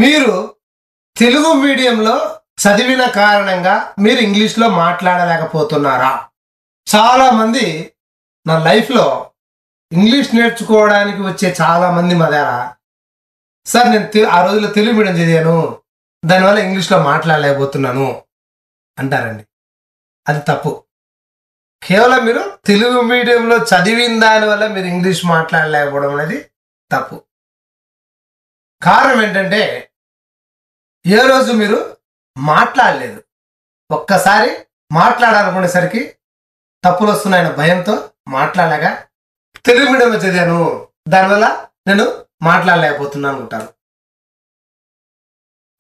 మీరు తెలుగు మీడియంలో చదివిన కారణంగా మీరు ఇంగ్లీష్లో మాట్లాడలేకపోతున్నారా? చాలా మంది నా లైఫ్లో ఇంగ్లీష్ నేర్చుకోవడానికి వచ్చే చాలా మంది మా దగ్గర, సార్ నేను ఆ రోజుల్లో తెలుగు మీడియం చదివాను, దానివల్ల ఇంగ్లీష్లో మాట్లాడలేకపోతున్నాను అంటారండి. అది తప్పు. కేవలం మీరు తెలుగు మీడియంలో చదివిన దానివల్ల మీరు ఇంగ్లీష్ మాట్లాడలేకపోవడం అనేది తప్పు. కారణం ఏంటంటే, ఏ రోజు మీరు మాట్లాడలేదు. ఒక్కసారి మాట్లాడాలనుకునేసరికి తప్పులు వస్తున్నాయన్న భయంతో మాట్లాడలేక తెలుగు మీడియంలో చదివాను, దానివల్ల నేను మాట్లాడలేకపోతున్నాను అనుకుంటారు.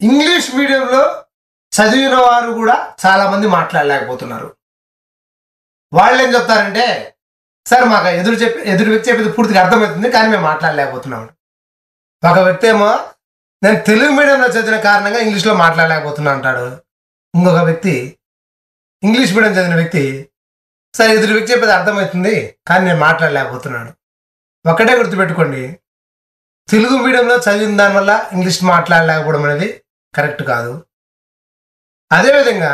ఇంగ్లీష్ మీడియంలో చదివిన వారు కూడా చాలా మంది మాట్లాడలేకపోతున్నారు. వాళ్ళు ఏం చెప్తారంటే, సార్ మాకు ఎదురు వ్యక్తి చెప్పేది పూర్తిగా అర్థమవుతుంది, కానీ మేము మాట్లాడలేకపోతున్నాము. ఒక వ్యక్తి ఏమో నేను తెలుగు మీడియంలో చదివిన కారణంగా ఇంగ్లీష్లో మాట్లాడలేకపోతున్నా అంటాడు. ఇంకొక వ్యక్తి, ఇంగ్లీష్ మీడియం చదివిన వ్యక్తి, సార్ ఎదురు వ్యక్తి చెప్పేది అర్థమవుతుంది, కానీ నేను మాట్లాడలేకపోతున్నాడు. ఒక్కటే గుర్తుపెట్టుకోండి, తెలుగు మీడియంలో చదివిన దానివల్ల ఇంగ్లీష్ మాట్లాడలేకపోవడం అనేది కరెక్ట్ కాదు. అదేవిధంగా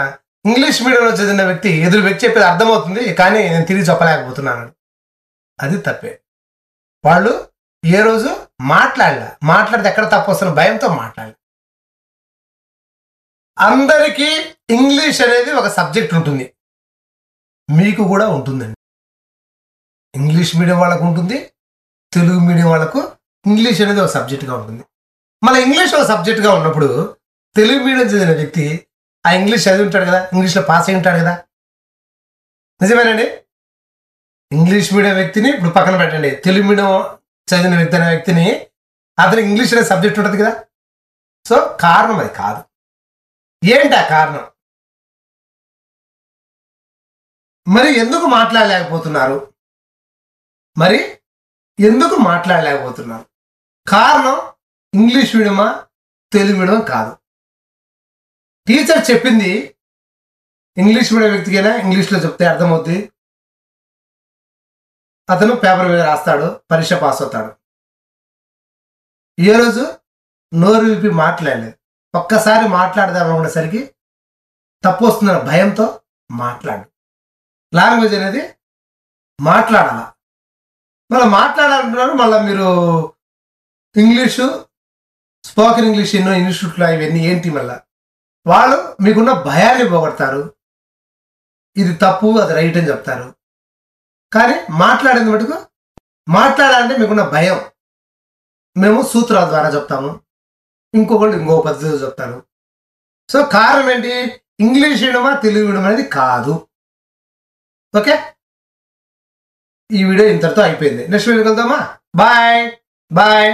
ఇంగ్లీష్ మీడియంలో చదివిన వ్యక్తి ఎదురు వ్యక్తి చెప్పేది అర్థమవుతుంది, కానీ నేను తిరిగి చెప్పలేకపోతున్నాను, అది తప్పే. వాళ్ళు ఏ రోజు మాట్లాడితే ఎక్కడ తప్పు వస్తున్న భయంతో మాట్లాడాలి. అందరికీ ఇంగ్లీష్ అనేది ఒక సబ్జెక్ట్ ఉంటుంది, మీకు కూడా ఉంటుందండి. ఇంగ్లీష్ మీడియం వాళ్ళకు ఉంటుంది, తెలుగు మీడియం వాళ్ళకు ఇంగ్లీష్ అనేది ఒక సబ్జెక్ట్గా ఉంటుంది. మన ఇంగ్లీష్ ఒక సబ్జెక్ట్గా ఉన్నప్పుడు తెలుగు మీడియం చదివిన వ్యక్తి ఆ ఇంగ్లీష్ చదివి ఉంటాడు కదా, ఇంగ్లీష్లో పాస్ అయి ఉంటాడు కదా. నిజమేనండి. ఇంగ్లీష్ మీడియం వ్యక్తిని ఇప్పుడు పక్కన పెట్టండి, తెలుగు మీడియం చదివిన వ్యక్తి అనే వ్యక్తిని, అతను ఇంగ్లీష్ అనే సబ్జెక్ట్ ఉంటుంది కదా. సో కారణం అది కాదు. ఏంటి ఆ కారణం? మరి ఎందుకు మాట్లాడలేకపోతున్నారు? కారణం ఇంగ్లీష్ మీడియమా తెలుగు మీడియం కాదు. టీచర్ చెప్పింది ఇంగ్లీష్ మీడియం వ్యక్తికైనా ఇంగ్లీష్లో చెప్తే అర్థమవుతుంది, అతను పేపర్ మీద రాస్తాడు, పరీక్ష పాస్ అవుతాడు. ఏ రోజు నోరు విప్పి మాట్లాడలేదు. ఒక్కసారి మాట్లాడదామనుకునేసరికి తప్పు వస్తుందన్న భయంతో మాట్లాడు. లాంగ్వేజ్ అనేది మాట్లాడాల. మళ్ళీ మాట్లాడాలంటున్నారు, మళ్ళీ మీరు ఇంగ్లీషు స్పోకెన్ ఇంగ్లీష్ ఎన్నో ఇన్స్టిట్యూట్లో ఇవన్నీ ఏంటి, మళ్ళీ వాళ్ళు మీకున్న భయాన్ని పోగొడతారు. ఇది తప్పు, అది రైట్ అని చెప్తారు. కానీ మాట్లాడేందు మటుకు మాట్లాడాలంటే మీకున్న భయం. మేము సూత్రాల ద్వారా చెప్తాము, ఇంకొకళ్ళు ఇంకో పద్ధతిలో చెప్తారు. సో కారణం ఏంటి? ఇంగ్లీష్ వినమా తెలుగు వినమా అనేది కాదు. ఓకే, ఈ వీడియో ఇంతటితో అయిపోయింది. నెక్స్ట్ వీడియోకి వెళ్దామా? బాయ్.